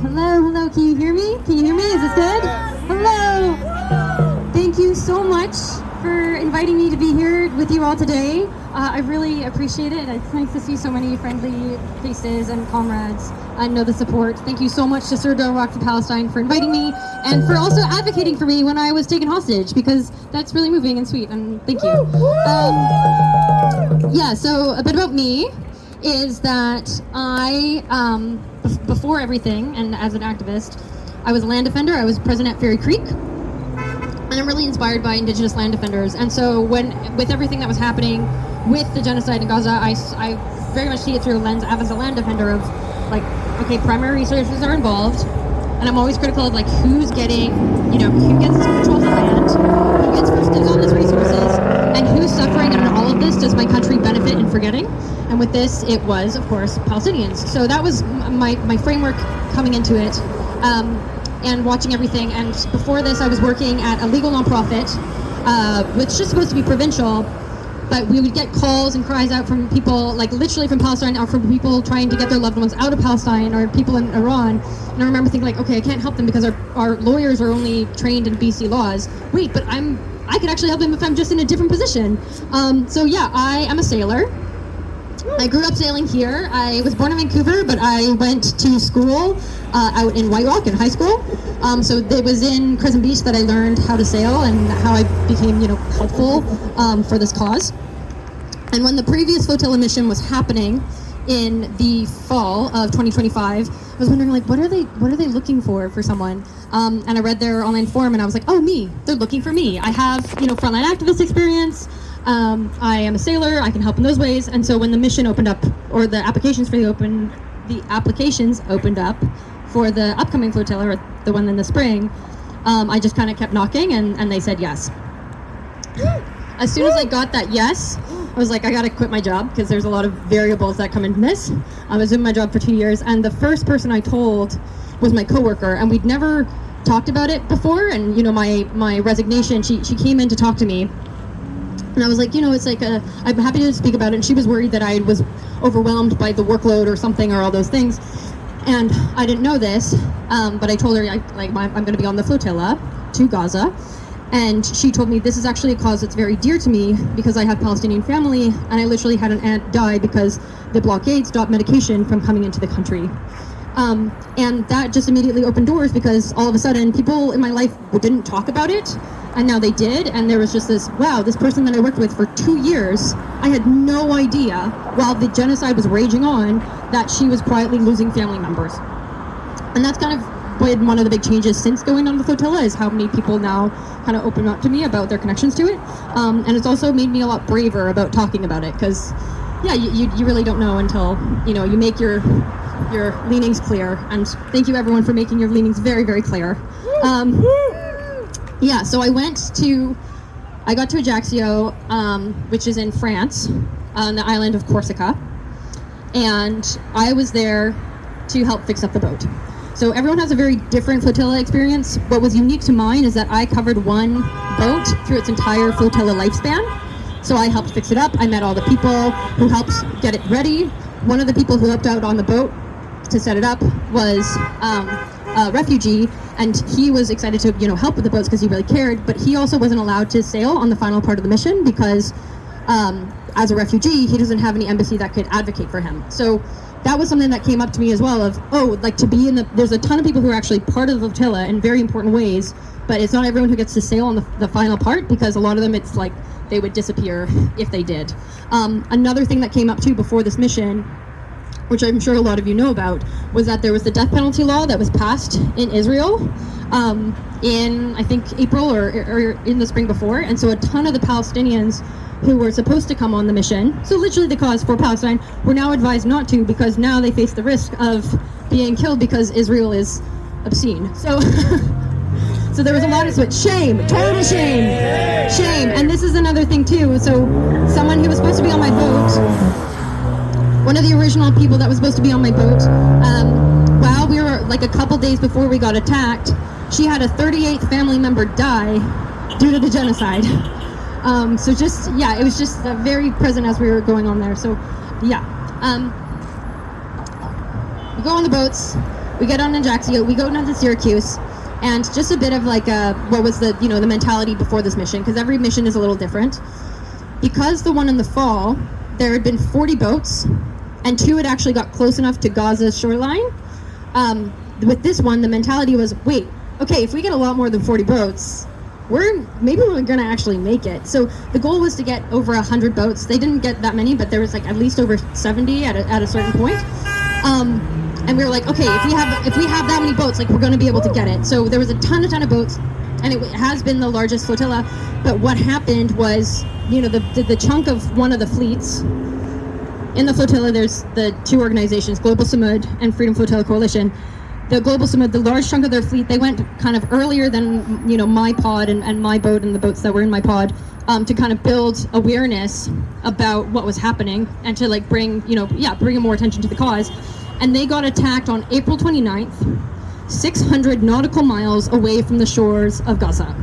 Hello. Can you hear me? Is this good? Hello. Thank you so much for inviting me to be here with you all today. I really appreciate it. It's nice to see so many friendly faces and comrades. I know the support. Thank you so much to Sir Don't Rock for Palestine for inviting me and for also advocating for me when I was taken hostage, because that's really moving and sweet, and thank you. So a bit about me is that I, before everything and as an activist, I was a land defender. I was present at Ferry Creek. And I'm really inspired by Indigenous land defenders. And so with everything that was happening with the genocide in Gaza, I very much see it through the lens as a land defender of, like, okay, primary resources are involved. And I'm always critical of, like, who's getting, who gets control of the land, who gets first dibs on these resources, and who's suffering. And in all of this, does my country benefit in forgetting? And with this, it was, of course, Palestinians. So that was my framework coming into it. And watching everything. And before this, I was working at a legal nonprofit, which is just supposed to be provincial, but we would get calls and cries out from people, like literally from Palestine, or from people trying to get their loved ones out of Palestine, or people in Iran. And I remember thinking, like, okay, I can't help them because our lawyers are only trained in BC laws. Wait, but I could actually help them if I'm just in a different position. I am a sailor. I grew up sailing here. I was born in Vancouver, but I went to school out in White Rock in high school. So it was in Crescent Beach that I learned how to sail and how I became, helpful for this cause. And when the previous flotilla mission was happening in the fall of 2025, I was wondering, like, what are they looking for someone? And I read their online forum, and I was like, oh, me. They're looking for me. I have, frontline activist experience. I am a sailor. I can help in those ways. And so when the mission opened up, or the applications opened up for the upcoming flotilla, or the one in the spring, I just kind of kept knocking, and they said yes. As soon as I got that yes, I was like, I gotta quit my job, because there's a lot of variables that come into this. I was in my job for 2 years, and the first person I told was my coworker, and we'd never talked about it before. And my resignation, she came in to talk to me. And I was like, it's like I'm happy to speak about it. And she was worried that I was overwhelmed by the workload or something, or all those things. And I didn't know this, but I told her, I'm going to be on the flotilla to Gaza. And she told me, this is actually a cause that's very dear to me, because I have Palestinian family, and I literally had an aunt die because the blockade stopped medication from coming into the country. And that just immediately opened doors, because all of a sudden people in my life didn't talk about it. And now they did, and there was just this person that I worked with for 2 years, I had no idea, while the genocide was raging on, that she was quietly losing family members. And that's kind of been one of the big changes since going on the flotilla, is how many people now kind of open up to me about their connections to it. And it's also made me a lot braver about talking about it, because you really don't know until you make your leanings clear. And thank you everyone for making your leanings very, very clear. So I got to Ajaccio, which is in France, on the island of Corsica, and I was there to help fix up the boat. So everyone has a very different flotilla experience. What was unique to mine is that I covered one boat through its entire flotilla lifespan. So I helped fix it up. I met all the people who helped get it ready. One of the people who helped out on the boat to set it up was a refugee, and he was excited to help with the boats because he really cared, but he also wasn't allowed to sail on the final part of the mission because as a refugee he doesn't have any embassy that could advocate for him. So that was something that came up to me as well, of to be there's a ton of people who are actually part of the flotilla in very important ways, but it's not everyone who gets to sail on the final part, because a lot of them, it's like they would disappear if they did. Another thing that came up too before this mission, which I'm sure a lot of you know about, was that there was the death penalty law that was passed in Israel in, I think, April or in the spring before. And so a ton of the Palestinians who were supposed to come on the mission, so literally the cause for Palestine, were now advised not to, because now they face the risk of being killed because Israel is obscene. So so there was a lot of switch. Shame, total shame. And this is another thing too. So someone who was supposed to be on my boat, one of the original people that was supposed to be on my boat, while we were like a couple days before we got attacked, she had a 38th family member die due to the genocide. It was just very present as we were going on there. So we go on the boats. we get on Ajaccio, we go down to Syracuse, and just a bit of like what was the the mentality before this mission, because every mission is a little different. Because the one in the fall, there had been 40 boats, and 2 had actually got close enough to Gaza's shoreline. With this one, the mentality was, wait, okay, if we get a lot more than 40 boats, maybe we're gonna actually make it. So the goal was to get over 100 boats. They didn't get that many, but there was like at least over 70 at a certain point. And we were like, okay, if we have that many boats, like we're gonna be able to get it. So there was a ton of boats, and it has been the largest flotilla. But what happened was, the chunk of one of the fleets in the flotilla, there's the 2 organizations, Global Samud and Freedom Flotilla Coalition. The Global Samud, the large chunk of their fleet, they went kind of earlier than my pod and my boat and the boats that were in my pod, to kind of build awareness about what was happening and to like bring more attention to the cause. And they got attacked on April 29th, 600 nautical miles away from the shores of Gaza.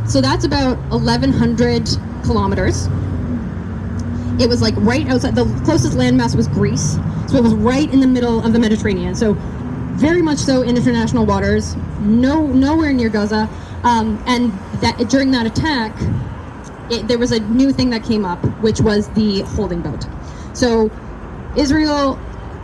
So that's about 1,100 kilometers. It was like right outside, the closest landmass was Greece. So it was right in the middle of the Mediterranean. So very much so in international waters, nowhere near Gaza. And that during that attack, there was a new thing that came up, which was the holding boat. So Israel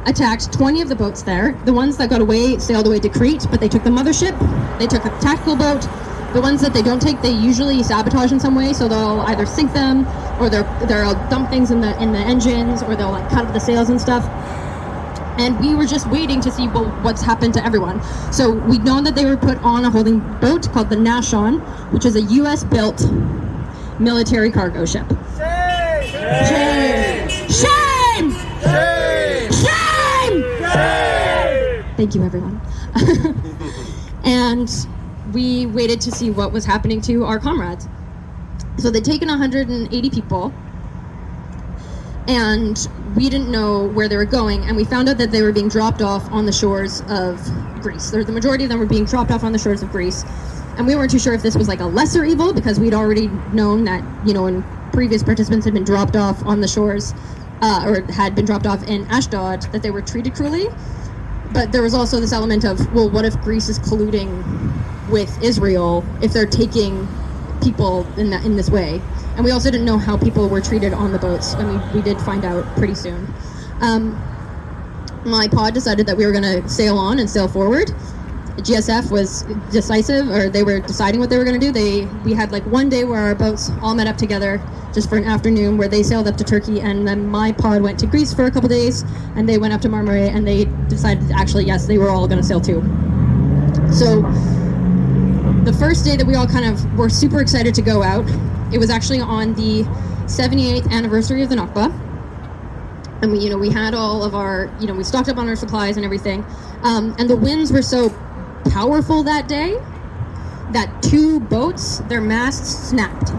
attacked 20 of the boats there. The ones that got away sailed away to Crete, but they took the mothership. They took a tactical boat. The ones that they don't take, they usually sabotage in some way. So they'll either sink them, or they'll dump things in the engines, or they'll like cut up the sails and stuff. And we were just waiting to see what's happened to everyone. So we'd known that they were put on a holding boat called the Nashon, which is a U.S.-built military cargo ship. Shame! Shame! Shame! Shame! Shame! Shame! Thank you, everyone. And we waited to see what was happening to our comrades. So they'd taken 180 people, and we didn't know where they were going, and we found out that they were being dropped off on the shores of Greece. The majority of them were being dropped off on the shores of Greece, and we weren't too sure if this was like a lesser evil, because we'd already known that, when previous participants had been dropped off on the shores, or had been dropped off in Ashdod, that they were treated cruelly. But there was also this element of, well, what if Greece is colluding with Israel if they're taking people in this way? And we also didn't know how people were treated on the boats, and we did find out pretty soon. My pod decided that we were going to sail on and sail forward. GSF was decisive, or they were deciding what they were going to do. We had like one day where our boats all met up together just for an afternoon, where they sailed up to Turkey, and then my pod went to Greece for a couple days, and they went up to Marmaray, and they decided actually, yes, they were all going to sail too. So the first day that we all kind of were super excited to go out, it was actually on the 78th anniversary of the Nakba. And we had all of our, we stocked up on our supplies and everything. And the winds were so powerful that day that 2 boats, their masts snapped.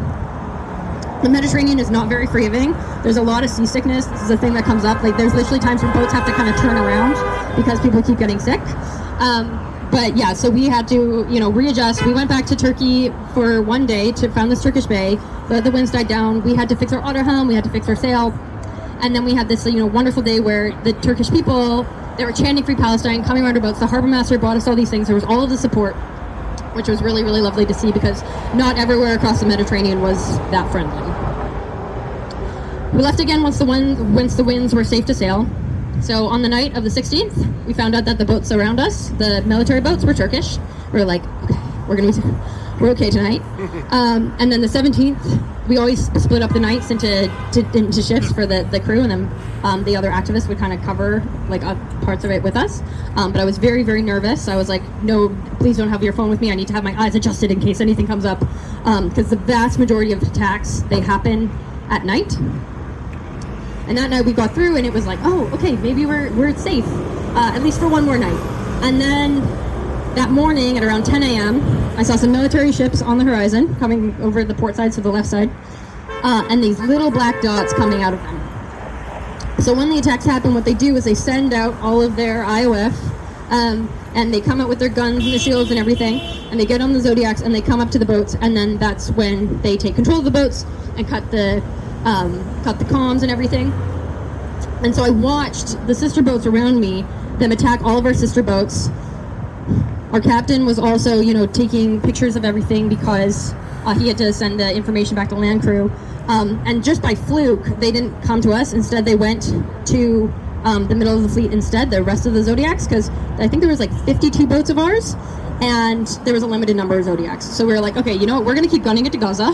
The Mediterranean is not very forgiving. There's a lot of seasickness. This is a thing that comes up. Like, there's literally times when boats have to kind of turn around because people keep getting sick. But yeah, so we had to, readjust. We went back to Turkey for one day to found this Turkish bay. The winds died down. We had to fix our otter helm. We had to fix our sail. And then we had this, wonderful day where the Turkish people, they were chanting Free Palestine, coming around our boats. The harbor master brought us all these things. There was all of the support, which was really, really lovely to see, because not everywhere across the Mediterranean was that friendly. We left again once the winds were safe to sail. So on the night of the 16th, we found out that the boats around us, the military boats, were Turkish. We were like, okay, we're okay tonight. And then the 17th, we always split up the nights into shifts for the crew, and then the other activists would kind of cover like parts of it with us. But I was very, very nervous. I was like, no, please don't have your phone with me. I need to have my eyes adjusted in case anything comes up, because the vast majority of attacks, they happen at night. And that night we got through, and it was like, oh, okay, maybe we're safe, at least for one more night. And then that morning at around 10 a.m., I saw some military ships on the horizon coming over the port side, so the left side, and these little black dots coming out of them. So when the attacks happen, what they do is they send out all of their IOF, and they come out with their guns and their shields and everything, and they get on the Zodiacs, and they come up to the boats, and then that's when they take control of the boats and cut the comms and everything. And so I watched the sister boats around me them attack all of our sister boats. Our captain was also, taking pictures of everything because he had to send the information back to land crew. And just by fluke, they didn't come to us. Instead, they went to the middle of the fleet instead, the rest of the Zodiacs, because I think there was like 52 boats of ours, and there was a limited number of Zodiacs. So we were like, okay, we're going to keep gunning it to Gaza,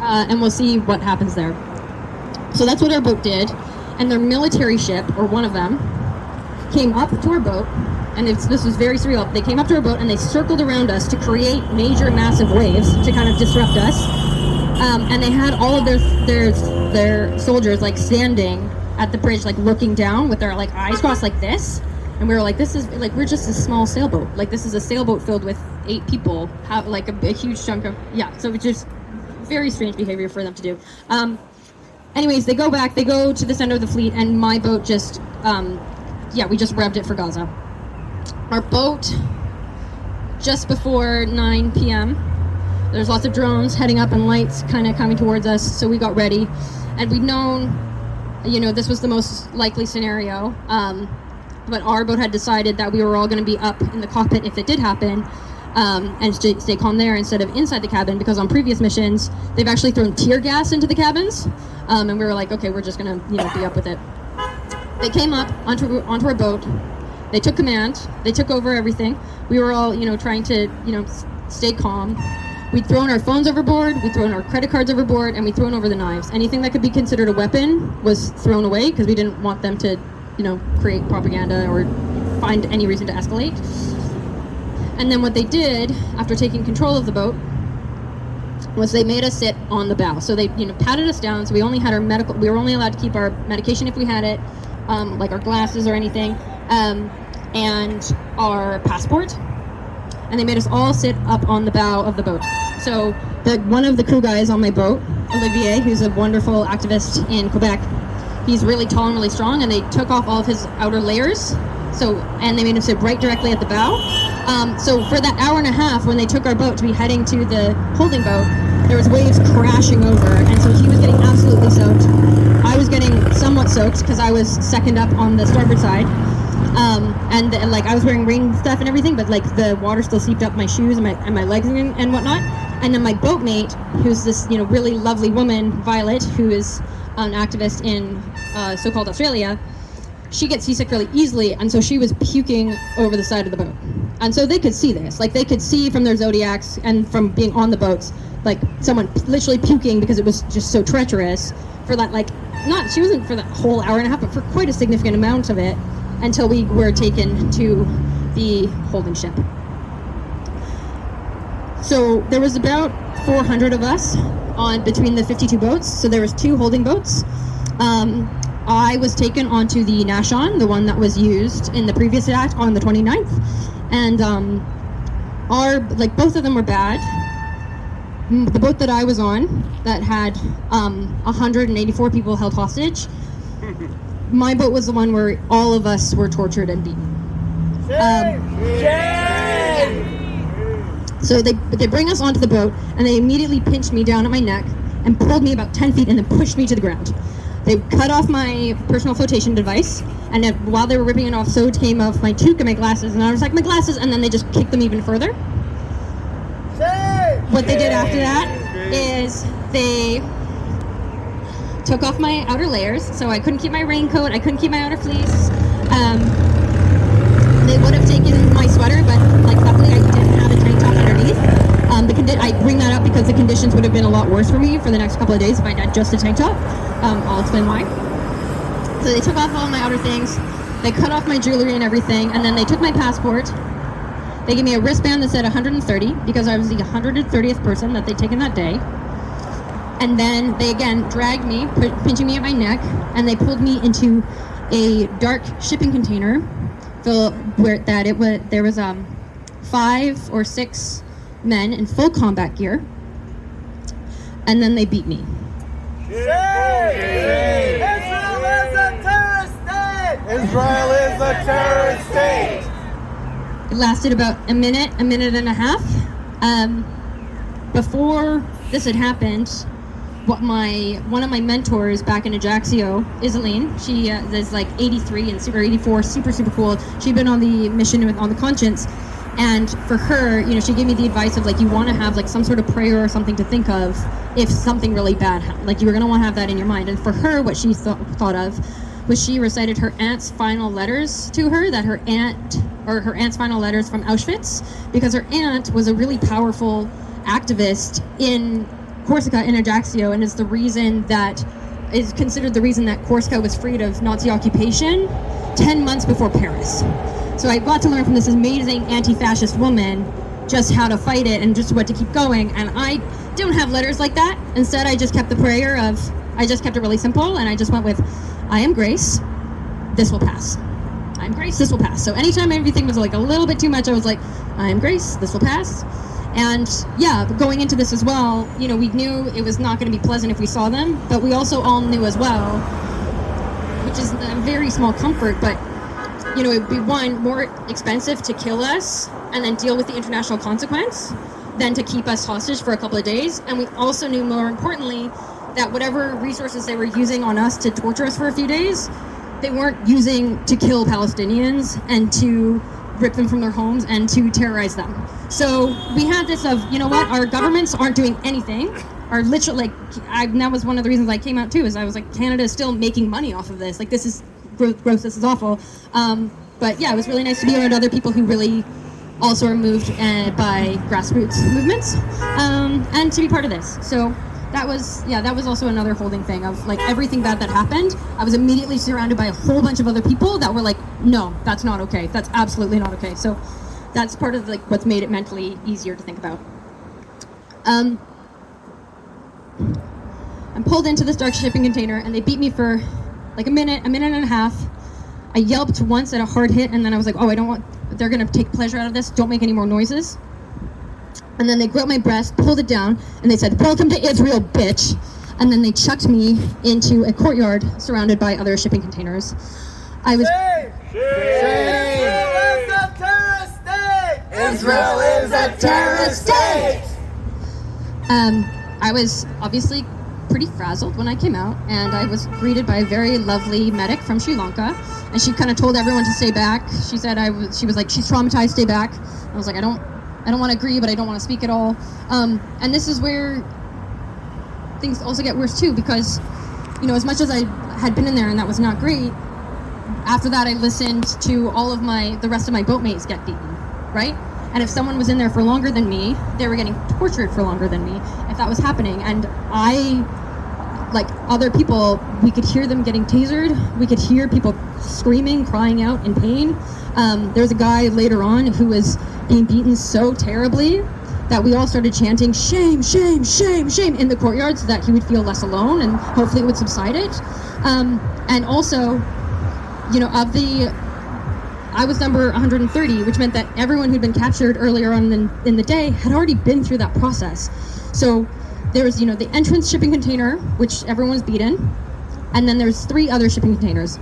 and we'll see what happens there. So that's what our boat did. And their military ship, or one of them, came up to our boat, and this was very surreal. They came up to our boat and they circled around us to create major, massive waves to kind of disrupt us. And they had all of their soldiers like standing at the bridge, like looking down with their like eyes crossed like this. And we were like, this is like, we're just a small sailboat. Like, this is a sailboat filled with 8 people, like a huge chunk of, so it's just very strange behavior for them to do. Anyways, they go back, they go to the center of the fleet, and my boat just, we just revved it for Gaza. Our boat, just before 9 p.m., there's lots of drones heading up and lights kind of coming towards us, so we got ready. And we'd known, this was the most likely scenario, but our boat had decided that we were all going to be up in the cockpit if it did happen, and stay calm there instead of inside the cabin, because on previous missions, they've actually thrown tear gas into the cabins, and we were like, okay, we're just going to, be up with it. They came up onto our boat. They took command. They took over everything. We were all, trying to, stay calm. We'd thrown our phones overboard. We'd thrown our credit cards overboard, and we'd thrown over the knives. Anything that could be considered a weapon was thrown away because we didn't want them to, create propaganda or find any reason to escalate. And then what they did after taking control of the boat was they made us sit on the bow. So they, patted us down. So we only had we were only allowed to keep our medication if we had it, like our glasses or anything. And our passport, and they made us all sit up on the bow of the boat. So one of the crew guys on my boat, Olivier, who's a wonderful activist in Quebec, he's really tall and really strong, and they took off all of his outer layers, and they made him sit right directly at the bow. So for that hour and a half, when they took our boat to be heading to the holding boat, there was waves crashing over, and so he was getting absolutely soaked. I was getting somewhat soaked because I was second up on the starboard side. And I was wearing rain stuff and everything, but like the water still seeped up my shoes and my legs and whatnot. And then my boatmate, who's this really lovely woman, Violet, who is an activist in so-called Australia, she gets seasick really easily, and so she was puking over the side of the boat. And so they could see this, like they could see from their Zodiacs and from being on the boats, like someone literally puking because it was just so treacherous for that, she wasn't for that whole hour and a half, but for quite a significant amount of it, until we were taken to the holding ship. So there was about 400 of us between the 52 boats. So there was 2 holding boats. I was taken onto the Nashon, the one that was used in the previous attack on the 29th. And both of them were bad. The boat that I was on, that had 184 people held hostage, my boat was the one where all of us were tortured and beaten. So they bring us onto the boat, and they immediately pinched me down at my neck and pulled me about 10 feet and then pushed me to the ground. They cut off my personal flotation device, and then while they were ripping it off, so came off my toque and my glasses, and I was like, my glasses, and then they just kicked them even further. What they did after that is they took off my outer layers, so I couldn't keep my raincoat, I couldn't keep my outer fleece. They would have taken my sweater, but luckily I didn't have a tank top underneath. I bring that up because the conditions would have been a lot worse for me for the next couple of days if I had just a tank top. I'll explain why. So they took off all my outer things, they cut off my jewelry and everything, and then they took my passport. They gave me a wristband that said 130 because I was the 130th person that they'd taken that day. And then they again dragged me, pinching me at my neck, and they pulled me into a dark shipping container there was 5 or 6 men in full combat gear, and then they beat me. Israel is a terrorist state! Israel is a terrorist state! It lasted about a minute and a half. Before this had happened, one of my mentors back in Ajaccio, Isaline, she is like 83 and or 84, super cool. She'd been on the mission on the Conscience, and for her, she gave me the advice of like, you want to have like some sort of prayer or something to think of if something really bad happened. Like, you were going to want to have that in your mind. And for her, what she thought of was she recited her aunt's final letters to her, that her aunt's final letters from Auschwitz, because her aunt was a really powerful activist in Corsica, in Ajaccio, and is considered the reason that Corsica was freed of Nazi occupation 10 months before Paris. So I got to learn from this amazing anti-fascist woman just how to fight it and just what to keep going. And I don't have letters like that. Instead, I just kept the prayer I just kept it really simple, and I just went with, I am Grace, this will pass. I am Grace, this will pass. So anytime everything was like a little bit too much, I was like, I am Grace, this will pass. And yeah, going into this as well, we knew it was not going to be pleasant if we saw them, but we also all knew as well, which is a very small comfort, but it would be more expensive to kill us and then deal with the international consequence than to keep us hostage for a couple of days. And we also knew, more importantly, that whatever resources they were using on us to torture us for a few days, they weren't using to kill Palestinians and to rip them from their homes and to terrorize them. So we had this of, our governments aren't doing anything. Are literally that was one of the reasons I came out too, is I was like, Canada is still making money off of this. Like, this is gross, this is awful. But yeah, it was really nice to be around other people who really also are moved by grassroots movements, and to be part of this. So that was also another holding thing of like everything bad that happened. I was immediately surrounded by a whole bunch of other people that were like, no, that's not okay. That's absolutely not okay. So that's part of like what's made it mentally easier to think about. I'm pulled into this dark shipping container, and they beat me for like a minute and a half. I yelped once at a hard hit, and then I was like, they're gonna take pleasure out of this. Don't make any more noises. And then they grabbed my breast, pulled it down, and they said, welcome to Israel, bitch. And then they chucked me into a courtyard surrounded by other shipping containers. I was... Israel is a terrorist state! I was obviously pretty frazzled when I came out, and I was greeted by a very lovely medic from Sri Lanka, and she kind of told everyone to stay back. She said she was like, she's traumatized, stay back. I was like, I don't want to agree, but I don't want to speak at all. And this is where things also get worse too, because, as much as I had been in there and that was not great, after that I listened to all of the rest of my boatmates get beaten, right? And if someone was in there for longer than me, they were getting tortured for longer than me, if that was happening. And like other people, we could hear them getting tasered. We could hear people screaming, crying out in pain. There was a guy later on who was being beaten so terribly that we all started chanting, shame, shame, shame, shame, in the courtyard so that he would feel less alone and hopefully it would subside it. And also, I was number 130, which meant that everyone who'd been captured earlier on in the day had already been through that process. So there was, the entrance shipping container, which everyone was beaten, and then there's 3 other shipping containers.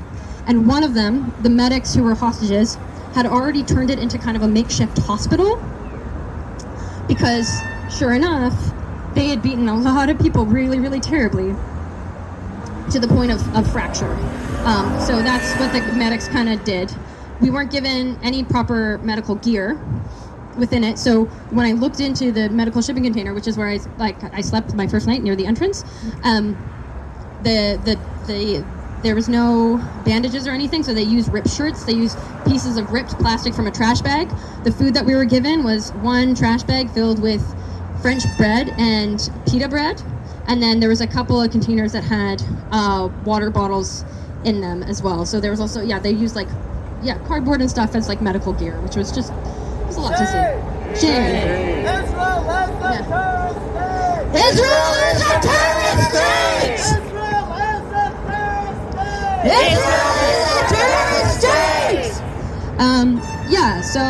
And one of them, the medics who were hostages, had already turned it into kind of a makeshift hospital, because sure enough, they had beaten a lot of people really, really terribly to the point of fracture. So that's what the medics kind of did. We weren't given any proper medical gear within it. So when I looked into the medical shipping container, which is where I slept my first night near the entrance, there was no bandages or anything, so they used ripped shirts. They used pieces of ripped plastic from a trash bag. The food that we were given was one trash bag filled with French bread and pita bread, and then there was a couple of containers that had water bottles in them as well. So there was also, they used cardboard and stuff as like medical gear, which was just, it was a lot to see. Shame. Israel is a terrorist state! Israel is a terrorist state! So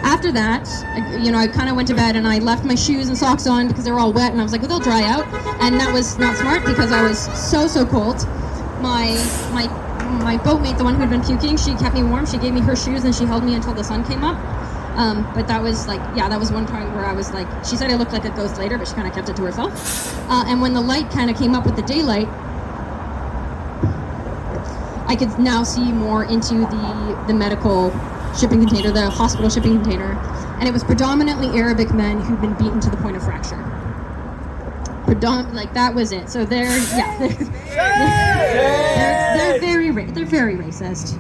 after that, I kind of went to bed and I left my shoes and socks on because they were all wet, and I was like, well, they'll dry out. And that was not smart because I was so cold. My boatmate, the one who had been puking, she kept me warm. She gave me her shoes and she held me until the sun came up. But that was like, yeah, that was one time where I was like, she said I looked like a ghost later, but she kind of kept it to herself. And when the light kind of came up with the daylight, I could now see more into the medical shipping container, the hospital shipping container, and it was predominantly Arabic men who'd been beaten to the point of fracture. Like that was it. So they're very racist.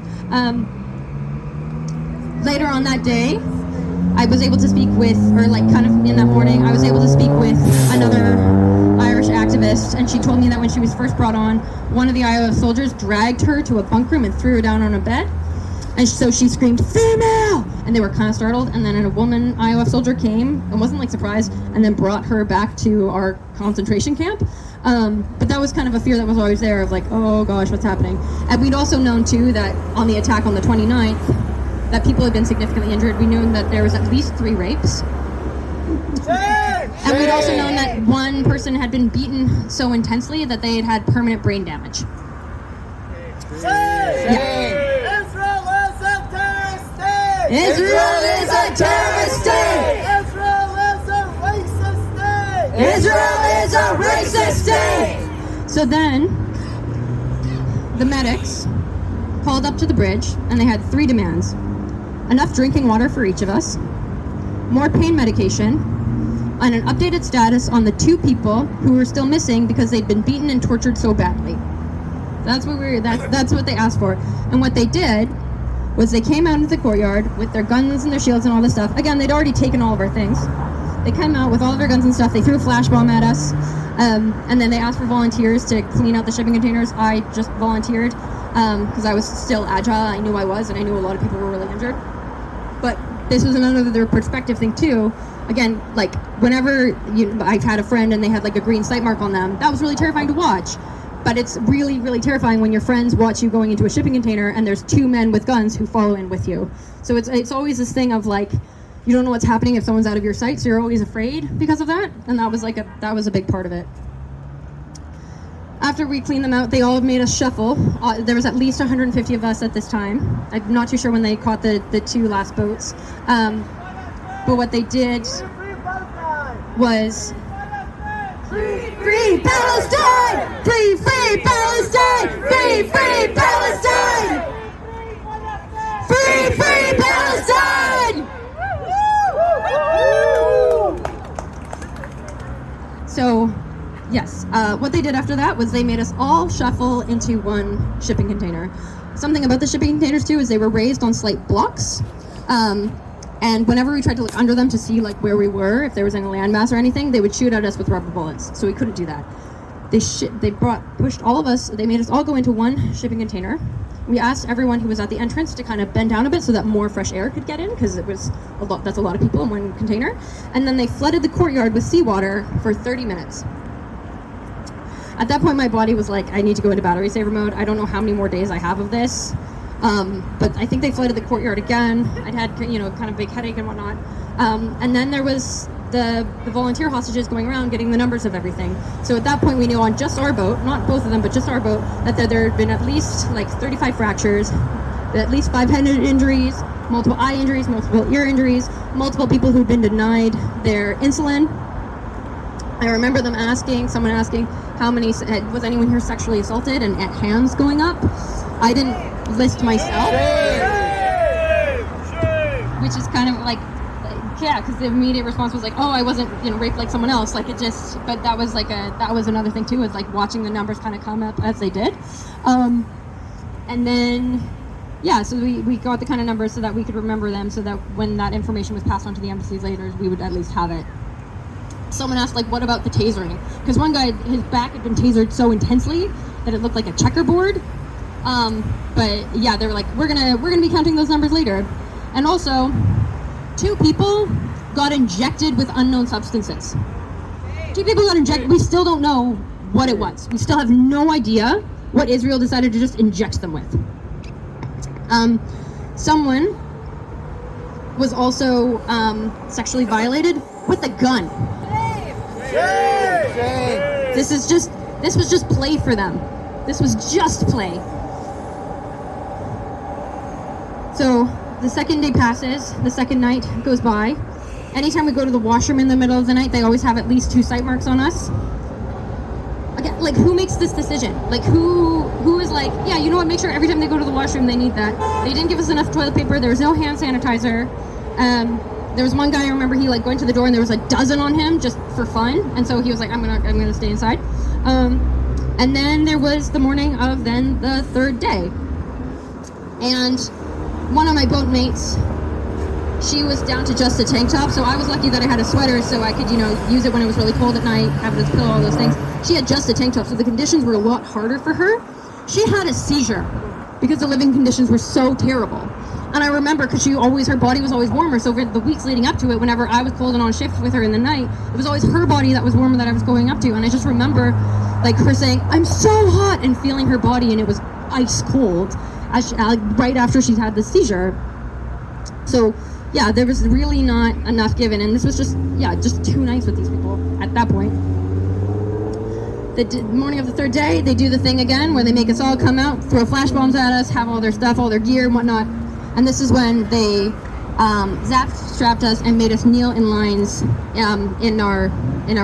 Later on that day, I was able to speak with, or like kind of in that morning, I was able to speak with another Irish activist, and she told me that when she was first brought on, one of the IOF soldiers dragged her to a bunk room and threw her down on a bed, and so she screamed, "Female!" And they were kind of startled, and then a woman IOF soldier came and wasn't like surprised, and then brought her back to our concentration camp. But that was kind of a fear that was always there of like, oh gosh, what's happening? And we'd also known too that on the attack on the 29th, that people had been significantly injured. We knew that there was at least 3 rapes. And we'd also known that one person had been beaten so intensely that they had had permanent brain damage. Israel is a terrorist state! Israel is a racist state! Israel is a racist state! So then, the medics called up to the bridge, and they had 3 demands. Enough drinking water for each of us, more pain medication, and an updated status on the 2 people who were still missing because they'd been beaten and tortured so badly. That's what they asked for. And what they did was they came out into the courtyard with their guns and their shields and all this stuff. Again, they'd already taken all of our things. They came out with all of their guns and stuff. They threw a flash bomb at us. And then they asked for volunteers to clean out the shipping containers. I just volunteered because I was still agile. I knew I was, and I knew a lot of people were really injured. But this was another perspective thing too. Again, like whenever I've had a friend and they had like a green sight mark on them, that was really terrifying to watch. But it's really, really terrifying when your friends watch you going into a shipping container and there's 2 men with guns who follow in with you. So it's always this thing of like, you don't know what's happening if someone's out of your sight, so you're always afraid because of that. And that was a big part of it. After we cleaned them out, they all made us shuffle. There was at least 150 of us at this time. I'm not too sure when they caught the 2 last boats. But what they did was Free Palestine! Free Palestine! Free Palestine! Free Palestine! So, yes, what they did after that was they made us all shuffle into one shipping container. Something about the shipping containers too is they were raised on slight blocks. And whenever we tried to look under them to see like where we were, if there was any landmass or anything, they would shoot at us with rubber bullets. So we couldn't do that. They pushed all of us. They made us all go into one shipping container. We asked everyone who was at the entrance to kind of bend down a bit so that more fresh air could get in, because it was a lot. That's a lot of people in one container. And then they flooded the courtyard with seawater for 30 minutes. At that point, my body was like, I need to go into battery saver mode. I don't know how many more days I have of this. But I think they flooded the courtyard again. I'd had, kind of big headache and whatnot. And then there was the volunteer hostages going around getting the numbers of everything. So at that point we knew on just our boat, not both of them, but just our boat, that there had been at least like 35 fractures, at least 5 head injuries, multiple eye injuries, multiple ear injuries, multiple people who'd been denied their insulin. I remember someone asking how many, was anyone here sexually assaulted, and at hands going up. I didn't list myself, which is kind of like, yeah, because the immediate response was like, oh, I wasn't, raped like someone else. Like it just, but that was that was another thing too, is like watching the numbers kind of come up as they did. And then, yeah, so we got the kind of numbers so that we could remember them, so that when that information was passed on to the embassies later, we would at least have it. Someone asked, like, what about the tasering? Because one guy, his back had been tasered so intensely that it looked like a checkerboard. But yeah, they were like, we're gonna be counting those numbers later. And also, 2 people got injected with unknown substances. 2 people got injected. We still don't know what it was. We still have no idea what Israel decided to just inject them with. Someone was also sexually violated with a gun. This was just play for them. This was just play. So the second day passes, the second night goes by. Anytime we go to the washroom in the middle of the night, they always have at least 2 sight marks on us. Again, like, who makes this decision? Like, who is like, yeah, you know what, make sure every time they go to the washroom they need that. They didn't give us enough toilet paper, there was no hand sanitizer. There was one guy, I remember, he like going to the door and there was a dozen on him just for fun, and so he was like, I'm gonna stay inside. And then there was the morning of then the third day. And one of my boat mates, she was down to just a tank top, so I was lucky that I had a sweater so I could, use it when it was really cold at night, have this pillow, all those things. She had just a tank top, so the conditions were a lot harder for her. She had a seizure because the living conditions were so terrible. And I remember, because her body was always warmer, so for the weeks leading up to it, whenever I was cold and on shift with her in the night, it was always her body that was warmer that I was going up to. And I just remember, like, her saying, I'm so hot, and feeling her body, and it was ice cold, right after she'd had the seizure. So, yeah, there was really not enough given, and this was just 2 nights with these people at that point. The morning of the third day, they do the thing again, where they make us all come out, throw flash bombs at us, have all their stuff, all their gear and whatnot. And this is when they strapped us and made us kneel in lines in our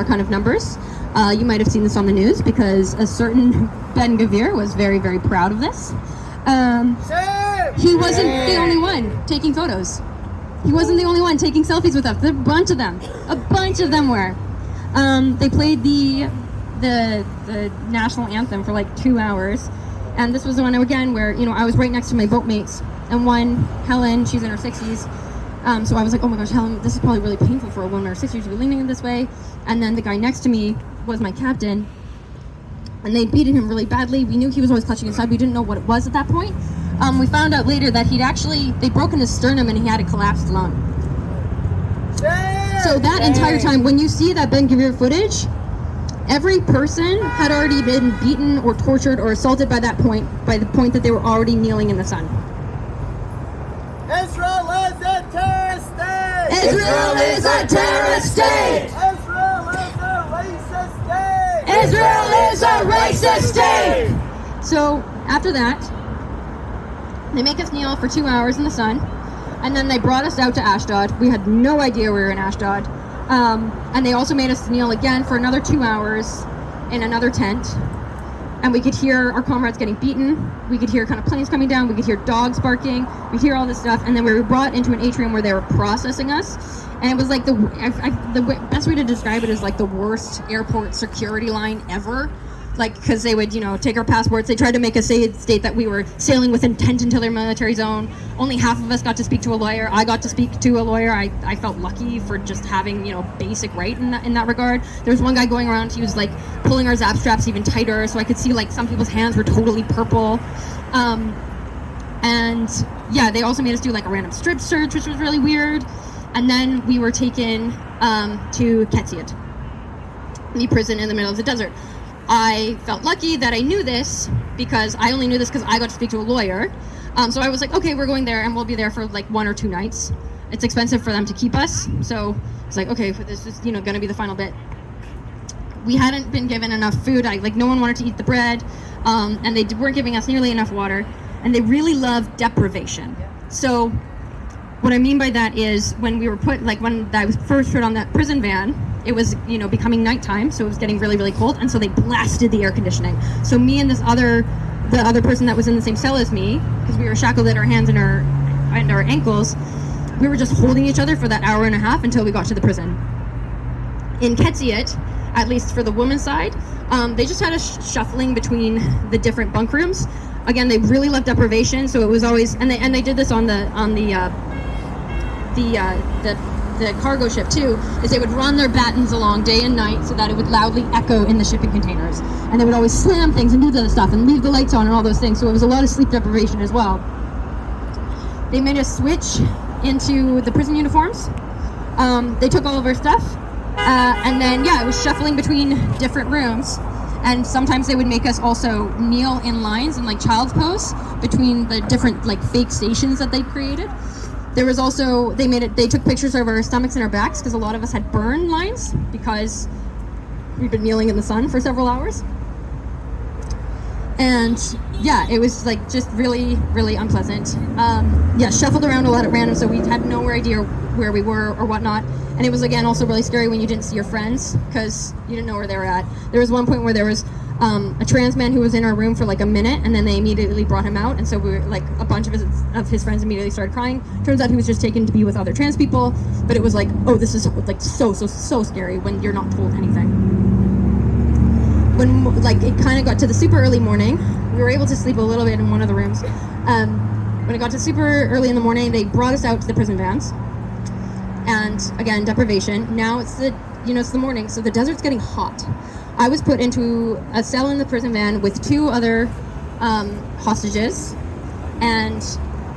kind of numbers. You might have seen this on the news because a certain Ben Gavir was very, very proud of this. He wasn't the only one taking photos. He wasn't the only one taking selfies with us. A bunch of them were. They played the national anthem for like 2 hours. And this was the one again where, I was right next to my boatmates. And one, Helen, she's in her 60s. So I was like, oh my gosh, Helen, this is probably really painful for a woman in her 60s to be leaning in this way. And then the guy next to me was my captain. And they beaten him really badly. We knew he was always clutching his side. We didn't know what it was at that point. We found out later that they'd broken his sternum and he had a collapsed lung. So that entire time, when you see that Ben Gavir footage, every person had already been beaten or tortured or assaulted by the point that they were already kneeling in the sun. Israel is a terrorist state! Israel is a terrorist state! Israel is a racist state! Israel is a racist state! So after that, they make us kneel for 2 hours in the sun, and then they brought us out to Ashdod. We had no idea we were in Ashdod. And they also made us kneel again for another 2 hours in another tent. And we could hear our comrades getting beaten. We could hear kind of planes coming down. We could hear dogs barking. We hear all this stuff. And then we were brought into an atrium where they were processing us. And it was like the best way to describe it is like the worst airport security line ever. Like, because they would, take our passports. They tried to make us state that we were sailing with intent into their military zone. Only half of us got to speak to a lawyer. I got to speak to a lawyer. I felt lucky for just having, basic right in that regard. There was one guy going around, he was like pulling our zap straps even tighter, so I could see like some people's hands were totally purple. And yeah, they also made us do like a random strip search, which was really weird. And then we were taken to Ketziat, the prison in the middle of the desert. I felt lucky that I knew this because I only knew this because I got to speak to a lawyer. So I was like, okay, we're going there and we'll be there for like 1 or 2 nights. It's expensive for them to keep us. So it's like, okay, this is, going to be the final bit. We hadn't been given enough food. No one wanted to eat the bread. And they weren't giving us nearly enough water. And they really loved deprivation. So what I mean by that is when we were when I was first put on that prison van, it was, becoming nighttime, so it was getting really, really cold, and so they blasted the air conditioning. So me and the other person that was in the same cell as me, because we were shackled at our hands and our ankles, we were just holding each other for that hour and a half until we got to the prison. In Ketziat, at least for the women's side, they just had us shuffling between the different bunk rooms. Again, they really loved deprivation, so it was always, and they did this on the cargo ship too, is they would run their batons along day and night so that it would loudly echo in the shipping containers. And they would always slam things and do the other stuff and leave the lights on and all those things. So it was a lot of sleep deprivation as well. They made us switch into the prison uniforms. They took all of our stuff. And then, it was shuffling between different rooms. And sometimes they would make us also kneel in lines in child's pose between the different fake stations that they created. There was also, they took pictures of our stomachs and our backs because a lot of us had burn lines because we'd been kneeling in the sun for several hours. And yeah, it was like just really, really unpleasant. Shuffled around a lot at random, so we had no idea where we were or whatnot. And it was, again, also really scary when you didn't see your friends because you didn't know where they were at. There was one point where there was a trans man who was in our room for like a minute, and then they immediately brought him out. And so we were like, a bunch of his friends immediately started crying. Turns out he was just taken to be with other trans people. But it was like, oh, this is like so scary when you're not told anything. When like it kind of got to the super early morning, we were able to sleep a little bit in one of the rooms. When it got to super early in the morning, they brought us out to the prison vans, and again, deprivation. Now it's the morning, so the desert's getting hot. I was put into a cell in the prison van with 2 other hostages, and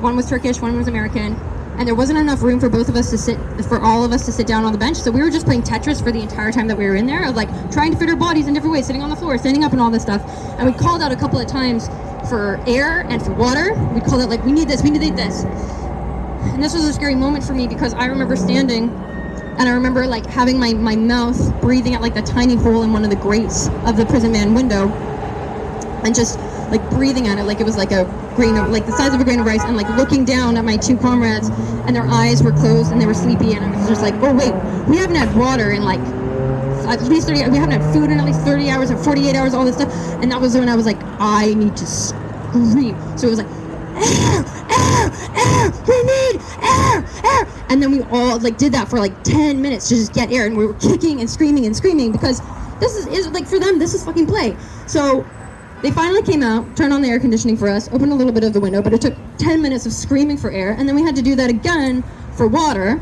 one was Turkish, one was American. And there wasn't enough room for all of us to sit down on the bench. So we were just playing Tetris for the entire time that we were in there, of like trying to fit our bodies in different ways, sitting on the floor, standing up and all this stuff. And we called out a couple of times for air and for water. We called out like, we need this. And this was a scary moment for me because I remember standing and I remember like having my mouth breathing at like the tiny hole in one of the grates of the prison van window and just like breathing at it like it was like a grain of, like the size of a grain of rice, and like looking down at my 2 comrades and their eyes were closed and they were sleepy, and I was just like, oh wait, we haven't had water in like at least 30, we haven't had food in at least 30 hours or 48 hours, all this stuff. And that was when I was like, I need to scream. So it was like, air, we need air. And then we all like did that for like 10 minutes to just get air, and we were kicking and screaming because this is like, for them, this is fucking play. So they finally came out, turned on the air conditioning for us, opened a little bit of the window, but it took 10 minutes of screaming for air, and then we had to do that again for water,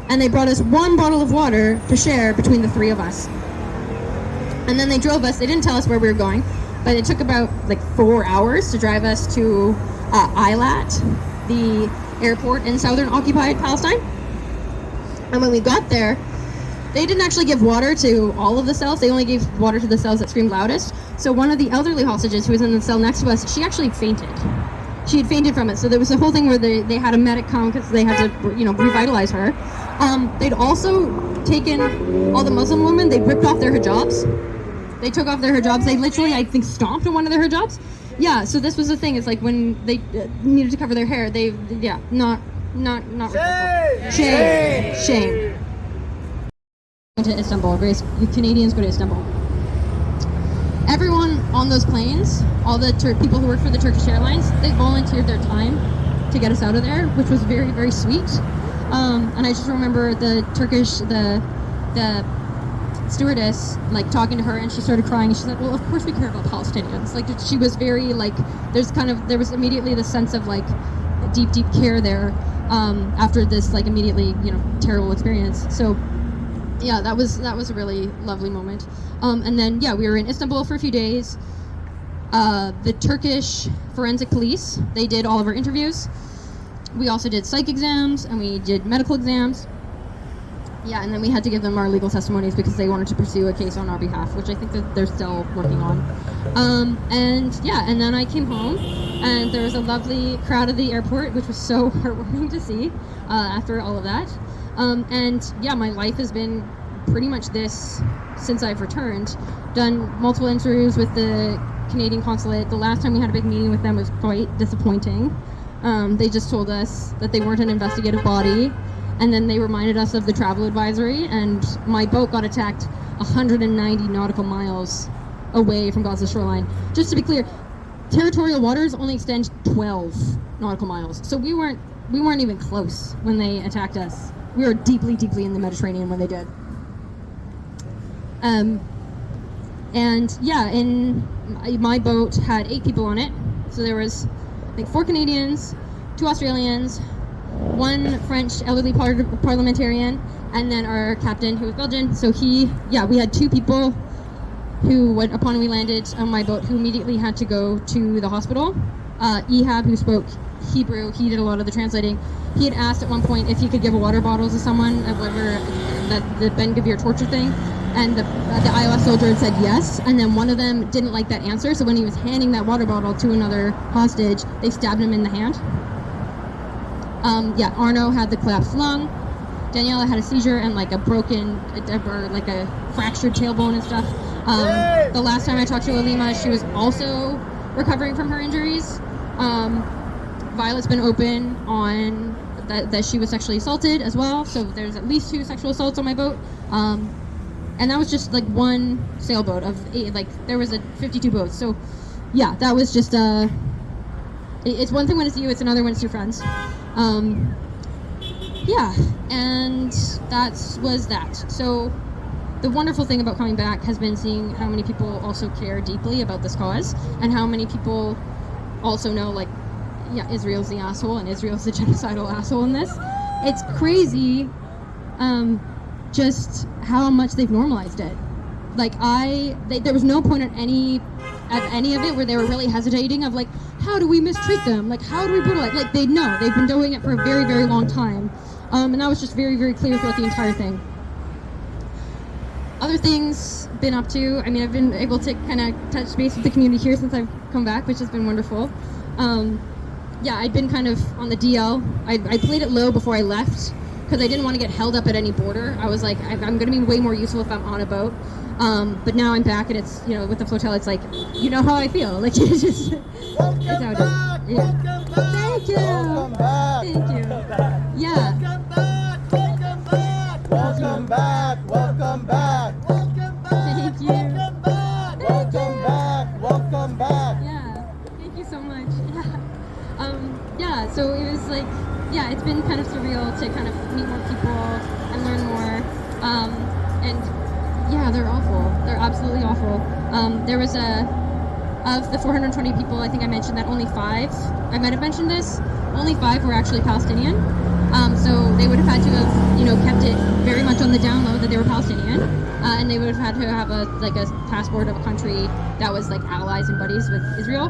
and they brought us 1 bottle of water to share between the 3 of us. And then they drove us, they didn't tell us where we were going, but it took about like 4 hours to drive us to Eilat, the airport in southern occupied Palestine. And when we got there, they didn't actually give water to all of the cells. They only gave water to the cells that screamed loudest. So one of the elderly hostages who was in the cell next to us, she actually fainted. She had fainted from it. So there was a whole thing where they had a medic come because they had to, revitalize her. They'd also taken all the Muslim women. They ripped off their hijabs. They took off their hijabs. They literally, I think, stomped on one of their hijabs. Yeah. So this was the thing. It's like when they needed to cover their hair, not respectful. Shame. To Istanbul. Canadians go to Istanbul. Everyone on those planes, all the people who work for the Turkish Airlines, they volunteered their time to get us out of there, which was very, very sweet. And I just remember the stewardess like talking to her, and she started crying, and she said, well, of course we care about Palestinians. Like, she was very like, there was immediately the sense of like deep care there after this like immediately terrible experience. So yeah, that was a really lovely moment. And then we were in Istanbul for a few days. The Turkish forensic police, they did all of our interviews. We also did psych exams, and we did medical exams. Yeah, and then we had to give them our legal testimonies because they wanted to pursue a case on our behalf, which I think that they're still working on. And then I came home, and there was a lovely crowd at the airport, which was so heartwarming to see after all of that. My life has been pretty much this since I've returned. Done multiple interviews with the Canadian consulate. The last time we had a big meeting with them was quite disappointing. They just told us that they weren't an investigative body, and then they reminded us of the travel advisory, and my boat got attacked 190 nautical miles away from Gaza's shoreline. Just to be clear, territorial waters only extend 12 nautical miles, so we weren't even close when they attacked us. We were deeply in the Mediterranean when they did. My boat had 8 people on it. So there was, I think, 4 Canadians, 2 Australians, 1 French elderly parliamentarian, and then our captain, who was Belgian. So we had 2 people who, upon we landed on my boat, who immediately had to go to the hospital. Ehab, who spoke Hebrew, he did a lot of the translating. He had asked at one point if he could give a water bottle to someone, the Ben Gavir torture thing, and the IOS soldier had said yes, and then one of them didn't like that answer, so when he was handing that water bottle to another hostage, they stabbed him in the hand. Arno had the collapsed lung. Daniela had a seizure and like a fractured tailbone and stuff. The last time I talked to Alima, she was also recovering from her injuries. Violet's been open on that she was sexually assaulted as well. So there's at least 2 sexual assaults on my boat. And that was just like one sailboat of 8, like there was 52 boats. So yeah, that was just it's one thing when it's you, it's another when it's your friends. Yeah, and that was that. So the wonderful thing about coming back has been seeing how many people also care deeply about this cause, and how many people also know, like, yeah, Israel's the asshole and Israel's the genocidal asshole in this. It's crazy just how much they've normalized it. Like, there was no point at any of it where they were really hesitating of, like, how do we mistreat them? Like, how do we brutalize? Like, they know. They've been doing it for a very, very long time. And that was just very, very clear throughout the entire thing. Other things been up to, I mean, I've been able to kind of touch base with the community here since I've come back, which has been wonderful. Yeah, I'd been kind of on the DL. I played it low before I left because I didn't want to get held up at any border. I was like, I'm going to be way more useful if I'm on a boat. But now I'm back, and it's, you know, with the flotilla, it's like, you know how I feel. Like, it's just, it's how it is. Yeah. Thank you. Welcome back. Thank you. Yeah. Welcome back. Welcome back. Welcome back. Welcome back. Thank you. Welcome back. Welcome back. Welcome back. Yeah. Thank you so much. Yeah. Yeah, so it was like, yeah, it's been kind of surreal to kind of meet more people and learn more. And yeah, they're awful. They're absolutely awful. There was of the 420 people, I think I mentioned that only 5, I might have mentioned this, only 5 were actually Palestinian. So they would have had to have, you know, kept it very much on the down low that they were Palestinian. And they would have had to have a passport of a country that was like allies and buddies with Israel.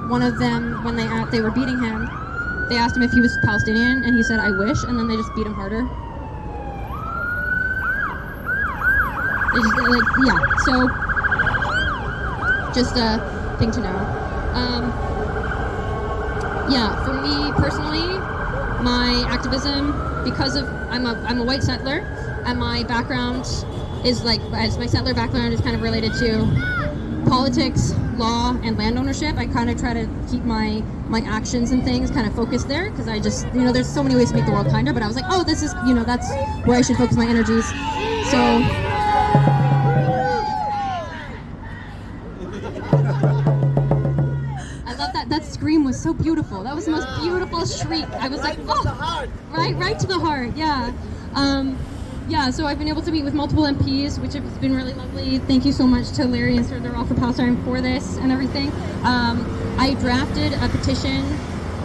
One of them, when they were beating him, they asked him if he was Palestinian, and he said, "I wish," and then they just beat him harder. They just, like, yeah, so just a thing to know. Yeah, for me personally, my activism, because of I'm a white settler, and my background is my settler background is kind of related to politics, law, and land ownership. I kind of try to keep my actions and things kind of focused there, because I just, you know, there's so many ways to make the world kinder, but I was like, oh, this is, you know, that's where I should focus my energies. So I love that scream was so beautiful. That was the most beautiful shriek. I was like, oh, right to the heart. Yeah. Yeah, so I've been able to meet with multiple MPs, which has been really lovely. Thank you so much to Larry and Sir They're All for Palestine for this and everything. I drafted a petition,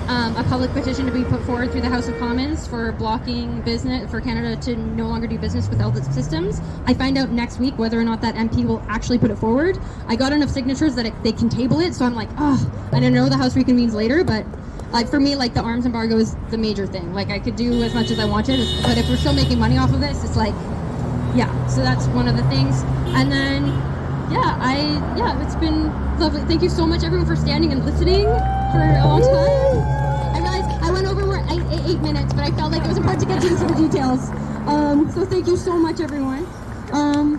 a public petition to be put forward through the House of Commons for blocking business, for Canada to no longer do business with LDIT systems. I find out next week whether or not that MP will actually put it forward. I got enough signatures that they can table it, so I'm like, oh, I don't know, the House reconvenes later, but like for me, like the arms embargo is the major thing. Like I could do as much as I wanted, but if we're still making money off of this, it's like, yeah. So that's one of the things. And then, yeah, it's been lovely. Thank you so much, everyone, for standing and listening for a long time. I realized I went over 8 minutes, but I felt like it was important to get into the details. So thank you so much, everyone. Welcome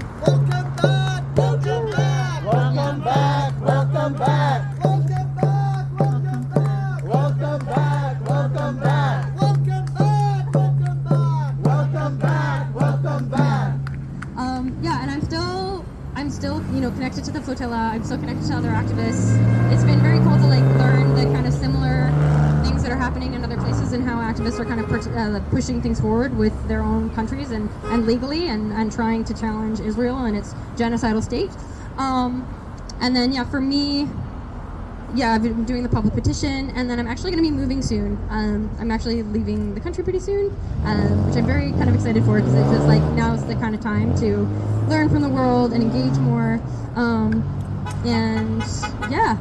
back. Welcome back. Welcome back. Welcome back. Welcome back. Welcome back. Welcome back. Welcome back. Welcome back. Welcome back. Yeah, and I'm still, you know, connected to the flotilla. I'm still connected to other activists. It's been very cool to like learn the kind of similar things that are happening in other places and how activists are kind of pushing things forward with their own countries and legally and trying to challenge Israel and its genocidal state. And then, yeah, for me, yeah, I've been doing the public petition, and then I'm actually going to be moving soon. I'm actually leaving the country pretty soon, which I'm very kind of excited for, because it feels like now is the kind of time to learn from the world and engage more. And yeah,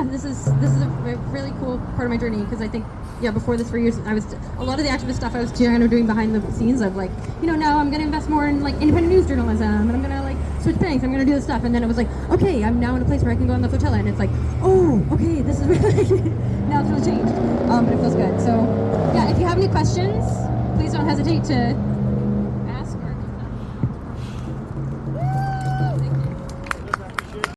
this is a really cool part of my journey, because I think, yeah, before this 4 years, I was a lot of the activist stuff I was kind of doing behind the scenes of like, you know, now I'm going to invest more in like independent news journalism, and I'm going to like switch banks, I'm going to do this stuff, and then it was like, okay, I'm now in a place where I can go on the flotilla, and it's like, oh, okay, this is really, now it's really changed, but it feels good. So yeah, if you have any questions, please don't hesitate to